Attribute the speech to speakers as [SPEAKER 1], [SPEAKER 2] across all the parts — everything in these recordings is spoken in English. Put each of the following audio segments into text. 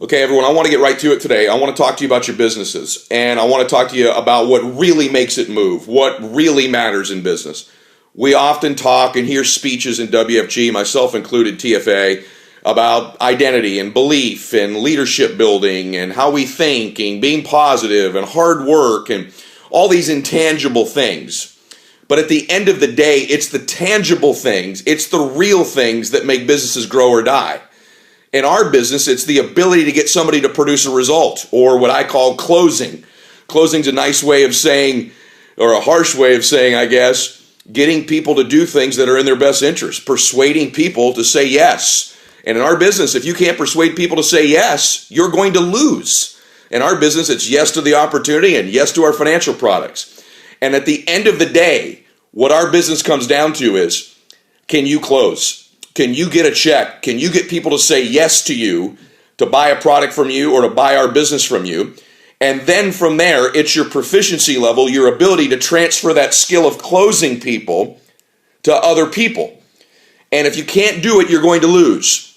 [SPEAKER 1] Okay, everyone, I want to get right to it today. I want to talk to you about your businesses, and I want to talk to you about what really makes it move, what really matters in business. We often talk and hear speeches in WFG, myself included, TFA, about identity and belief and leadership building and how we think and being positive and hard work and all these intangible things. But at the end of the day, it's the tangible things, it's the real things that make businesses grow or die. In our business, it's the ability to get somebody to produce a result, or what I call closing. Closing's a nice way of saying, or a harsh way of saying, I guess, getting people to do things that are in their best interest, persuading people to say yes. And in our business, if you can't persuade people to say yes, you're going to lose. In our business, it's yes to the opportunity and yes to our financial products. And at the end of the day, what our business comes down to is, can you close? Can you get a check? Can you get people to say yes to you, to buy a product from you or to buy our business from you? And then from there, it's your proficiency level, your ability to transfer that skill of closing people to other people. And if you can't do it, you're going to lose.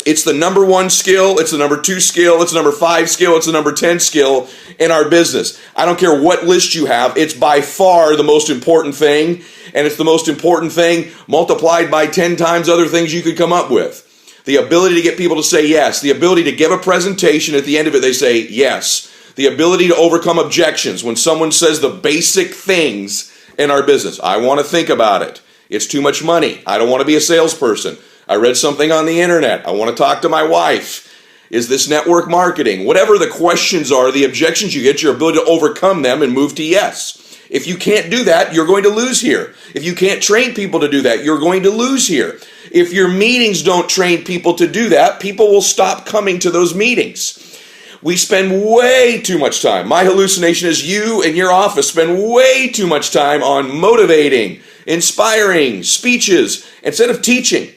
[SPEAKER 1] It's the number 1 skill, it's the number 2 skill, it's the number 5 skill, it's the number 10 skill in our business. I don't care what list you have, it's by far the most important thing, and it's the most important thing multiplied by 10 times other things you could come up with. The ability to get people to say yes, the ability to give a presentation, at the end of it they say yes, the ability to overcome objections when someone says the basic things in our business. I want to think about it. It's too much money. I don't want to be a salesperson. I read something on the internet. I want to talk to my wife. Is this network marketing? Whatever the questions are, the objections you get, your ability to overcome them and move to yes. If you can't do that, you're going to lose here. If you can't train people to do that, you're going to lose here. If your meetings don't train people to do that, people will stop coming to those meetings. We spend way too much time. My hallucination is you and your office spend way too much time on motivating, inspiring speeches instead of teaching.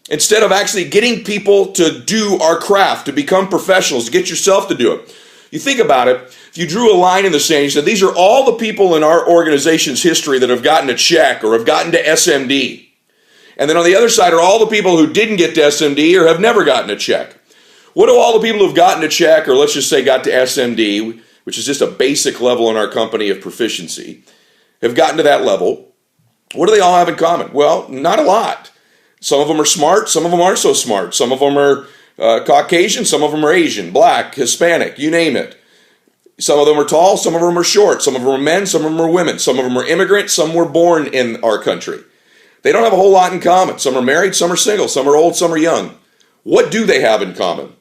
[SPEAKER 1] Instead of actually getting people to do our craft, to become professionals, to get yourself to do it. You think about it, if you drew a line in the sand, you said, these are all the people in our organization's history that have gotten a check or have gotten to SMD. And then on the other side are all the people who didn't get to SMD or have never gotten a check. What do all the people who've gotten a check, or let's just say got to SMD, which is just a basic level in our company of proficiency, have gotten to that level, what do they all have in common? Well, not a lot. Some of them are smart, some of them aren't so smart. Some of them are Caucasian, some of them are Asian, black, Hispanic, you name it. Some of them are tall, some of them are short. Some of them are men, some of them are women. Some of them are immigrants, some were born in our country. They don't have a whole lot in common. Some are married, some are single, some are old, some are young. What do they have in common?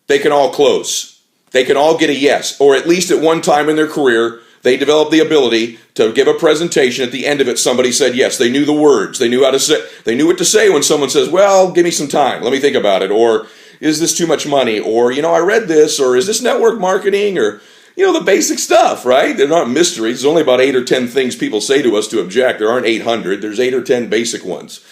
[SPEAKER 1] They can all close. They can all get a yes, or at least at one time in their career, they developed the ability to give a presentation. At the end of it, somebody said yes. They knew the words. They knew how to say. They knew what to say when someone says, well, give me some time. Let me think about it. Or is this too much money? Or, I read this. Or is this network marketing? Or, the basic stuff, right? They're not mysteries. There's only about 8 or 10 things people say to us to object. There aren't 800. There's 8 or 10 basic ones.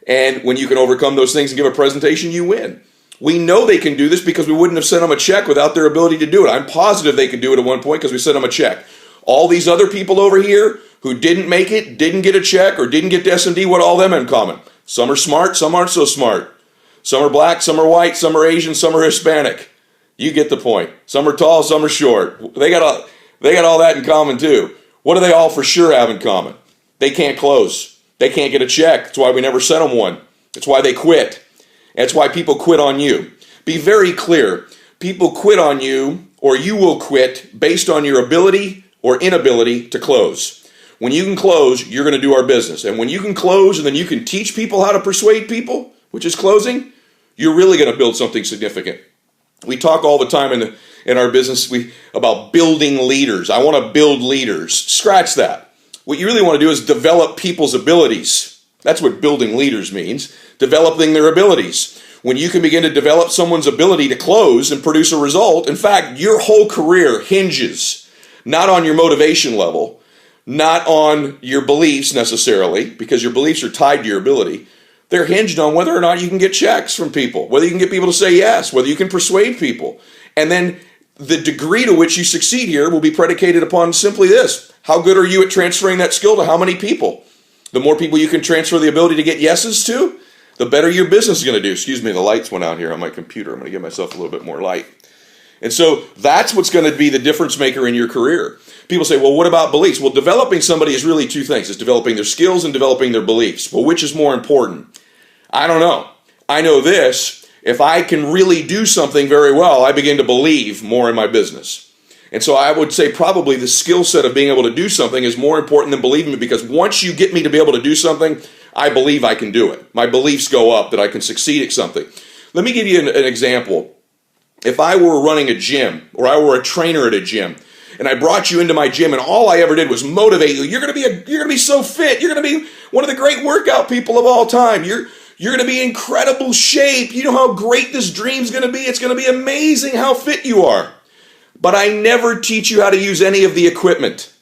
[SPEAKER 1] And when you can overcome those things and give a presentation, you win. We know they can do this because we wouldn't have sent them a check without their ability to do it. I'm positive they could do it at one point because we sent them a check. All these other people over here who didn't make it, didn't get a check, or didn't get to SMD, what all them in common? Some are smart, some aren't so smart. Some are black, some are white, some are Asian, some are Hispanic. You get the point. Some are tall, some are short. They got all that in common too. What do they all for sure have in common? They can't close. They can't get a check. That's why we never sent them one. That's why they quit. That's why people quit on you. Be very clear. People quit on you, or you will quit based on your ability or inability to close. When you can close, you're going to do our business. And when you can close and then you can teach people how to persuade people, which is closing, you're really going to build something significant. We talk all the time in our business about building leaders. I want to build leaders. Scratch that. What you really want to do is develop people's abilities. That's what building leaders means, developing their abilities. When you can begin to develop someone's ability to close and produce a result, in fact, your whole career hinges not on your motivation level, not on your beliefs necessarily, because your beliefs are tied to your ability. They're hinged on whether or not you can get checks from people, whether you can get people to say yes, whether you can persuade people. And then the degree to which you succeed here will be predicated upon simply this. How good are you at transferring that skill to how many people? The more people you can transfer the ability to get yeses to, the better your business is going to do. Excuse me, the lights went out here on my computer. I'm going to give myself a little bit more light. And so that's what's going to be the difference maker in your career. People say, well, what about beliefs? Well, developing somebody is really two things. It's developing their skills and developing their beliefs. Well, which is more important? I don't know. I know this. If I can really do something very well, I begin to believe more in my business. And so I would say probably the skill set of being able to do something is more important than believing me, because once you get me to be able to do something, I believe I can do it. My beliefs go up that I can succeed at something. Let me give you an example. If I were running a gym, or I were a trainer at a gym, and I brought you into my gym and all I ever did was motivate you, you're going to be so fit. You're going to be one of the great workout people of all time. You're going to be in incredible shape. You know how great this dream's going to be. It's going to be amazing how fit you are. But I never teach you how to use any of the equipment.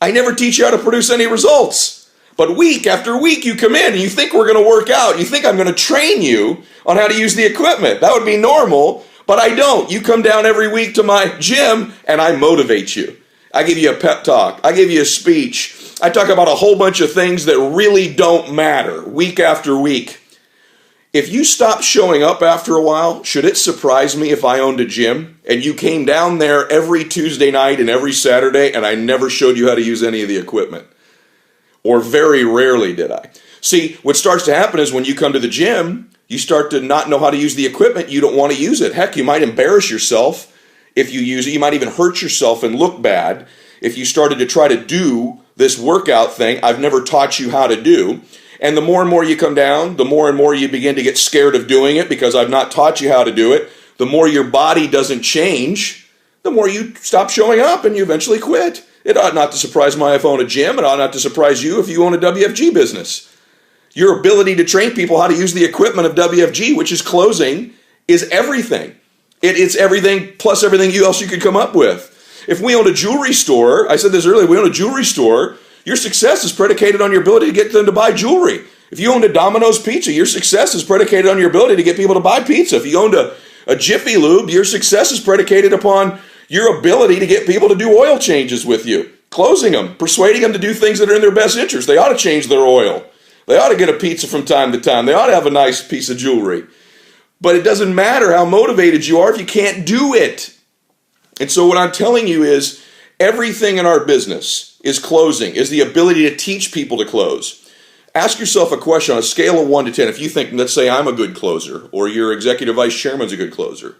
[SPEAKER 1] I never teach you how to produce any results. But week after week you come in and you think we're going to work out. You think I'm going to train you on how to use the equipment. That would be normal. But I don't. You come down every week to my gym and I motivate you. I give you a pep talk. I give you a speech. I talk about a whole bunch of things that really don't matter week after week. If you stop showing up after a while, should it surprise me if I owned a gym and you came down there every Tuesday night and every Saturday and I never showed you how to use any of the equipment? Or very rarely did I. See, what starts to happen is when you come to the gym, you start to not know how to use the equipment. You don't want to use it. Heck, you might embarrass yourself if you use it. You might even hurt yourself and look bad if you started to try to do this workout thing I've never taught you how to do. And the more and more you come down, the more and more you begin to get scared of doing it because I've not taught you how to do it. The more your body doesn't change, the more you stop showing up and you eventually quit. It ought not to surprise me if I own a gym. It ought not to surprise you if you own a WFG business. Your ability to train people how to use the equipment of WFG, which is closing, is everything. It's everything plus everything else you could come up with. If we owned a jewelry store, I said this earlier, we own a jewelry store, your success is predicated on your ability to get them to buy jewelry. If you owned a Domino's Pizza, your success is predicated on your ability to get people to buy pizza. If you owned a Jiffy Lube, your success is predicated upon your ability to get people to do oil changes with you, closing them, persuading them to do things that are in their best interest. They ought to change their oil. They ought to get a pizza from time to time. They ought to have a nice piece of jewelry. But it doesn't matter how motivated you are if you can't do it. And so what I'm telling you is everything in our business is closing, is the ability to teach people to close. Ask yourself a question on a scale of 1 to 10. If you think, let's say I'm a good closer, or your executive vice chairman's a good closer.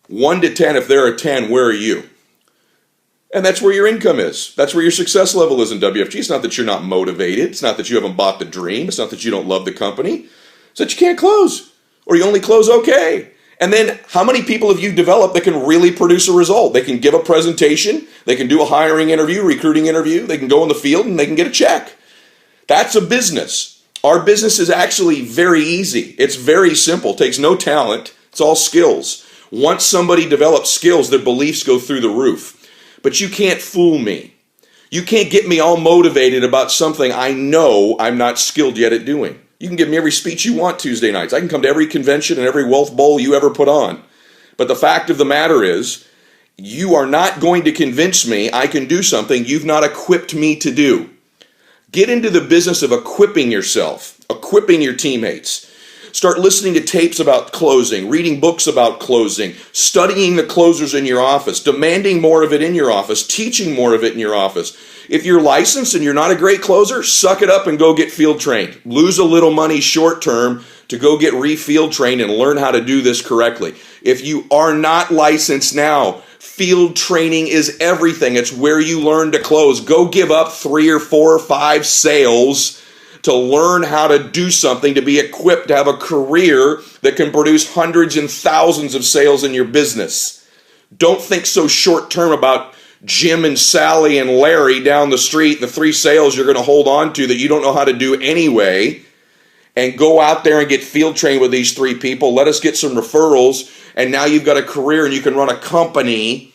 [SPEAKER 1] 1 to 10, if they're a 10, where are you? And that's where your income is. That's where your success level is in WFG. It's not that you're not motivated. It's not that you haven't bought the dream. It's not that you don't love the company. It's that you can't close, or you only close okay. And then how many people have you developed that can really produce a result? They can give a presentation. They can do a hiring interview, recruiting interview. They can go in the field and they can get a check. That's a business. Our business is actually very easy. It's very simple. It takes no talent. It's all skills. Once somebody develops skills, their beliefs go through the roof. But you can't fool me. You can't get me all motivated about something I know I'm not skilled yet at doing. You can give me every speech you want Tuesday nights. I can come to every convention and every wealth bowl you ever put on. But the fact of the matter is, you are not going to convince me I can do something you've not equipped me to do. Get into the business of equipping yourself, equipping your teammates. Start listening to tapes about closing, reading books about closing, studying the closers in your office, demanding more of it in your office, teaching more of it in your office. If you're licensed and you're not a great closer, suck it up and go get field trained. Lose a little money short term to go get re-field trained and learn how to do this correctly. If you are not licensed now, field training is everything. It's where you learn to close. Go give up 3 or 4 or 5 sales to learn how to do something, to be equipped to have a career that can produce hundreds and thousands of sales in your business. Don't think so short term about Jim and Sally and Larry down the street, the 3 sales you're going to hold on to that you don't know how to do anyway, and go out there and get field trained with these 3 people. Let us get some referrals, and now you've got a career and you can run a company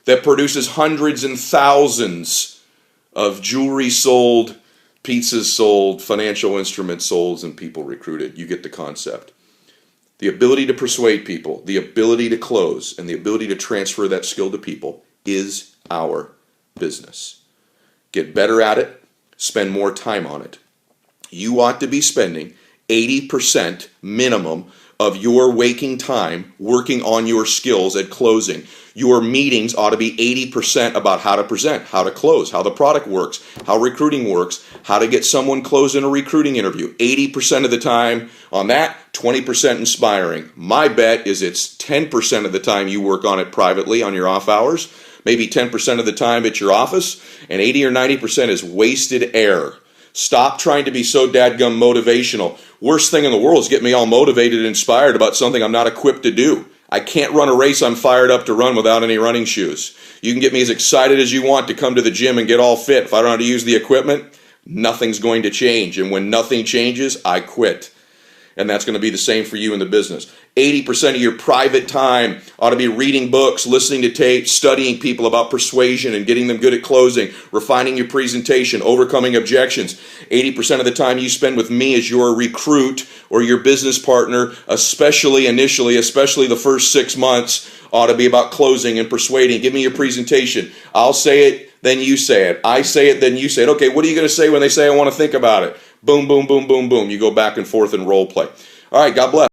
[SPEAKER 1] that produces hundreds and thousands of jewelry sold, pizzas sold, financial instruments sold, and people recruited. You get the concept. The ability to persuade people, the ability to close, and the ability to transfer that skill to people is our business. Get better at it. Spend more time on it. You ought to be spending 80% minimum of your waking time working on your skills at closing. Your meetings ought to be 80% about how to present, how to close, how the product works, how recruiting works, how to get someone closed in a recruiting interview. 80% of the time on that, 20% inspiring. My bet is it's 10% of the time you work on it privately on your off hours, maybe 10% of the time at your office, and 80 or 90% is wasted air. Stop trying to be so dadgum motivational. Worst thing in the world is get me all motivated and inspired about something I'm not equipped to do. I can't run a race I'm fired up to run without any running shoes. You can get me as excited as you want to come to the gym and get all fit. If I don't know how to use the equipment, nothing's going to change. And when nothing changes, I quit. And that's going to be the same for you in the business. 80% of your private time ought to be reading books, listening to tapes, studying people about persuasion and getting them good at closing, refining your presentation, overcoming objections. 80% of the time you spend with me as your recruit or your business partner, especially initially, especially the first 6 months, ought to be about closing and persuading. Give me your presentation. I'll say it, then you say it. I say it, then you say it. Okay, what are you going to say when they say I want to think about it? Boom, boom, boom, boom, boom. You go back and forth and role play. All right, God bless.